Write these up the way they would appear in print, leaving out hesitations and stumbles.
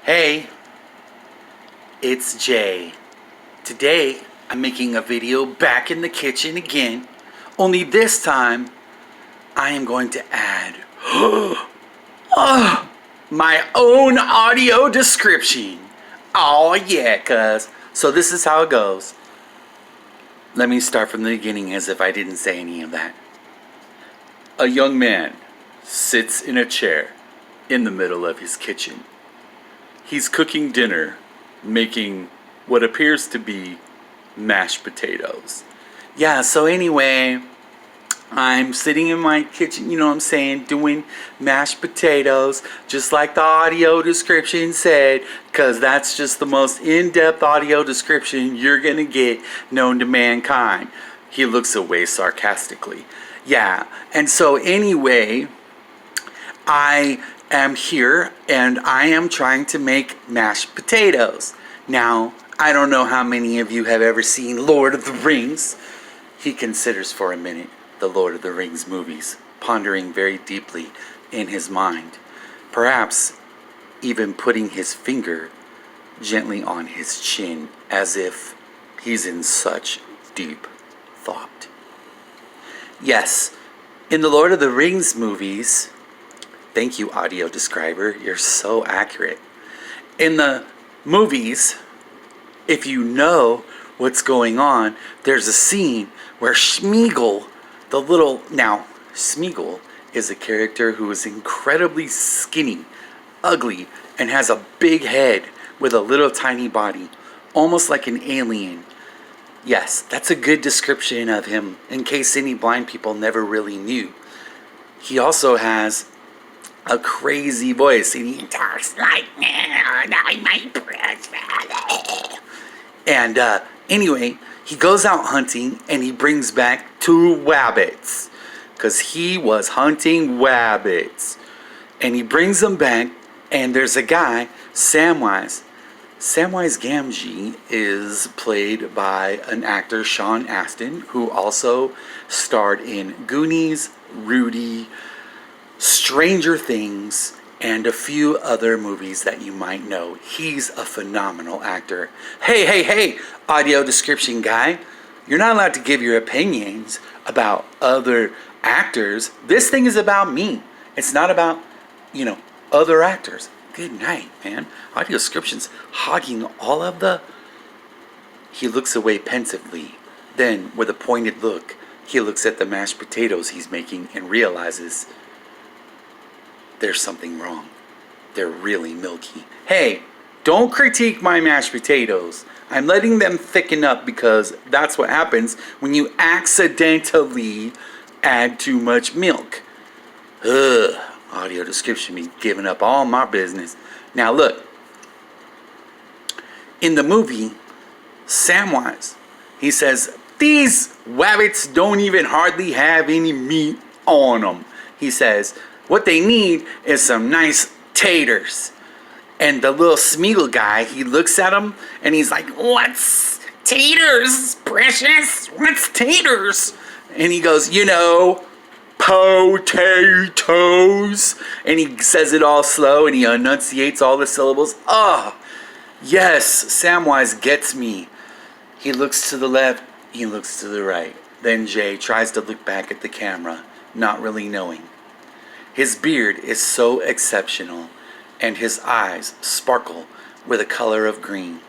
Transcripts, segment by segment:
Hey, it's Jay. Today, I'm making a video back in the kitchen again. Only this time, I am going to add my own audio description. Oh yeah, cuz. So this is how it goes. Let me start from the beginning as if I didn't say any of that. A young man sits in a chair in the middle of his kitchen. He's cooking dinner, making what appears to be mashed potatoes. Yeah, so anyway, I'm sitting in my kitchen, you know what I'm saying, doing mashed potatoes, just like the audio description said, because that's just the most in-depth audio description you're going to get known to mankind. He looks away sarcastically. Yeah, and so anyway, I am here and I am trying to make mashed potatoes. Now, I don't know how many of you have ever seen Lord of the Rings. He considers for a minute the Lord of the Rings movies, pondering very deeply in his mind, perhaps even putting his finger gently on his chin as if he's in such deep thought. Yes, in the Lord of the Rings movies, thank you, audio describer. You're so accurate. In the movies, if you know what's going on, there's a scene where Smeagol, Smeagol is a character who is incredibly skinny, ugly, and has a big head with a little tiny body, almost like an alien. Yes, that's a good description of him, in case any blind people never really knew. He also has a crazy voice, and he talks like my precious. And anyway, he goes out hunting and he brings back 2 wabbits, because he was hunting wabbits. And he brings them back, and there's a guy, Samwise. Samwise Gamgee is played by an actor, Sean Astin, who also starred in Goonies, Rudy, Stranger Things, and a few other movies that you might know. He's a phenomenal actor. Hey, audio description guy. You're not allowed to give your opinions about other actors. This thing is about me. It's not about, other actors. Good night, man. Audio description's hogging all of the... He looks away pensively. Then, with a pointed look, he looks at the mashed potatoes he's making and realizes there's something wrong. They're really milky. Hey, don't critique my mashed potatoes. I'm letting them thicken up because that's what happens when you accidentally add too much milk. Audio description be giving up all my business. Now look, in the movie, Samwise, he says, these wabbits don't even hardly have any meat on them. He says, what they need is some nice taters. And the little Smeagol guy, he looks at him and he's like, what's taters, precious? What's taters? And he goes, potatoes. And he says it all slow and he enunciates all the syllables. Oh, yes, Samwise gets me. He looks to the left, he looks to the right. Then Jay tries to look back at the camera, not really knowing. His beard is so exceptional, and his eyes sparkle with a color of green.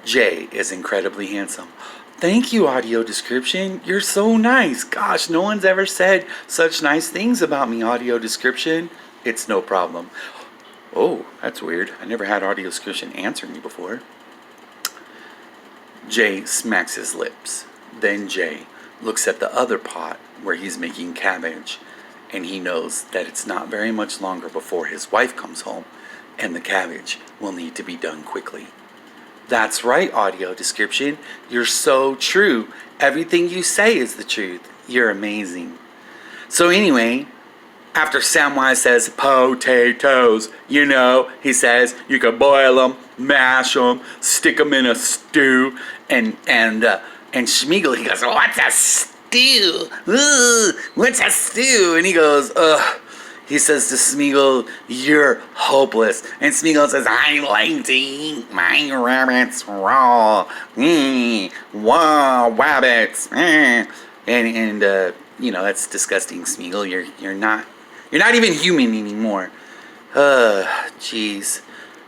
Jay is incredibly handsome. Thank you, audio description. You're so nice. Gosh, no one's ever said such nice things about me, audio description. It's no problem. Oh, that's weird. I never had audio description answer me before. Jay smacks his lips. Then Jay looks at the other pot where he's making cabbage, and he knows that it's not very much longer before his wife comes home, and the cabbage will need to be done quickly. That's right, audio description. You're so true. Everything you say is the truth. You're amazing. So anyway, after Samwise says potatoes, he says you can boil them, mash them, stick them in a stew, and Smeagol, he goes, what's a stew? What's a stew? And he goes, He says to Smeagol, "You're hopeless." And Smeagol says, "I like to eat my rabbits raw. Wow, rabbits." And that's disgusting, Smeagol. You're not even human anymore. Jeez.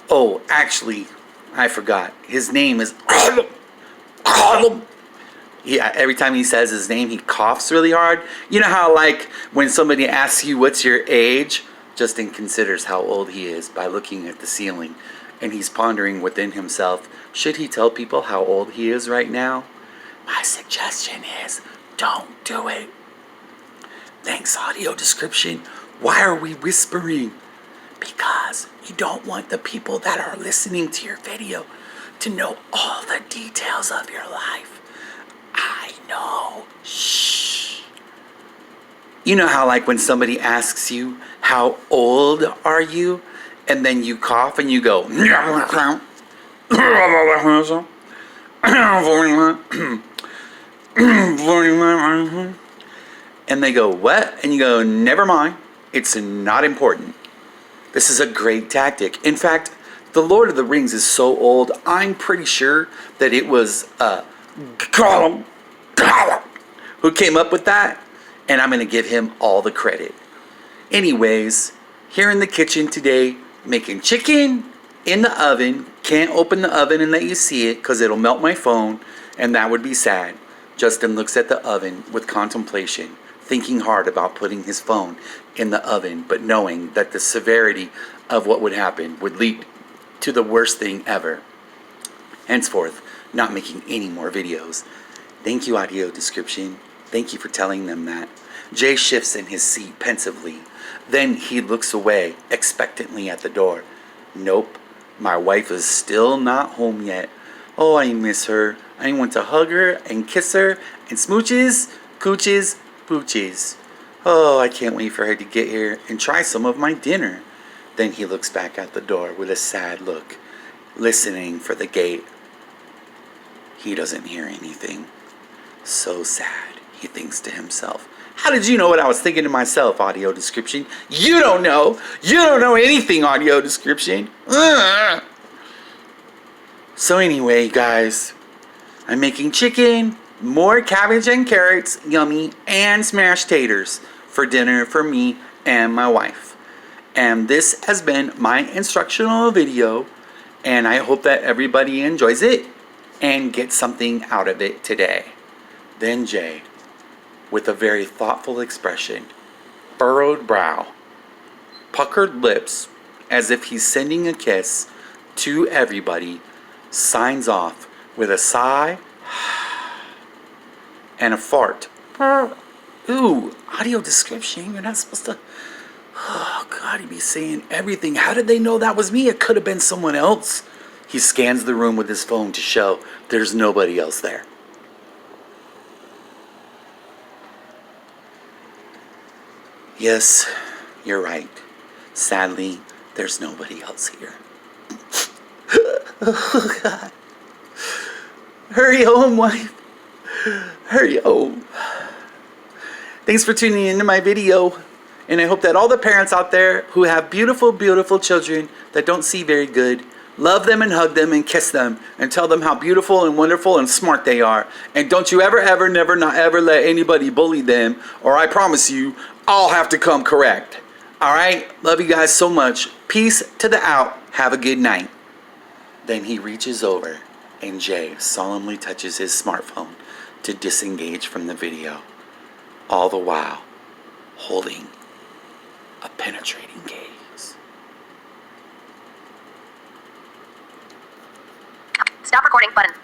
Oh, actually, I forgot. His name is Yeah, every time he says his name, he coughs really hard. You know how, like, when somebody asks you what's your age, Justin considers how old he is by looking at the ceiling, and he's pondering within himself, should he tell people how old he is right now? My suggestion is, don't do it. Thanks, audio description. Why are we whispering? Because you don't want the people that are listening to your video to know all the details of your life. I know. Shh. You know how, like, when somebody asks you, how old are you? And then you cough and you go, and they go, what? And you go, never mind. It's not important. This is a great tactic. In fact, The Lord of the Rings is so old, I'm pretty sure that it was Gollum who came up with that, and I'm going to give him all the credit. Anyways, here in the kitchen today, making chicken in the oven. Can't open the oven and let you see it because it'll melt my phone, and that would be sad. Justin looks at the oven with contemplation, thinking hard about putting his phone in the oven, but knowing that the severity of what would happen would lead to the worst thing ever. Henceforth, not making any more videos. Thank you, audio description. Thank you for telling them that. Jay shifts in his seat pensively. Then he looks away expectantly at the door. Nope, my wife is still not home yet. Oh, I miss her. I want to hug her and kiss her and smooches, cooches, pooches. Oh, I can't wait for her to get here and try some of my dinner. Then he looks back at the door with a sad look, listening for the gate. He doesn't hear anything. So sad, he thinks to himself. How did you know what I was thinking to myself, audio description? You don't know. You don't know anything, audio description. So anyway, guys, I'm making chicken, more cabbage and carrots, yummy, and smashed taters for dinner for me and my wife. And this has been my instructional video, and I hope that everybody enjoys it and gets something out of it today. Then Jay, with a very thoughtful expression, furrowed brow, puckered lips, as if he's sending a kiss to everybody, signs off with a sigh and a fart. Ooh, audio description, you're not supposed to... Oh, God, he'd be saying everything. How did they know that was me? It could have been someone else. He scans the room with his phone to show there's nobody else there. Yes, you're right. Sadly, there's nobody else here. Oh, God. Hurry home, wife. Hurry home. Thanks for tuning into my video. And I hope that all the parents out there who have beautiful, beautiful children that don't see very good, love them and hug them and kiss them and tell them how beautiful and wonderful and smart they are. And don't you ever, ever, never, not ever let anybody bully them, or I promise you, I'll have to come correct. All right? Love you guys so much. Peace to the out. Have a good night. Then he reaches over and Jay solemnly touches his smartphone to disengage from the video, all the while holding a penetrating gaze. Stop recording button.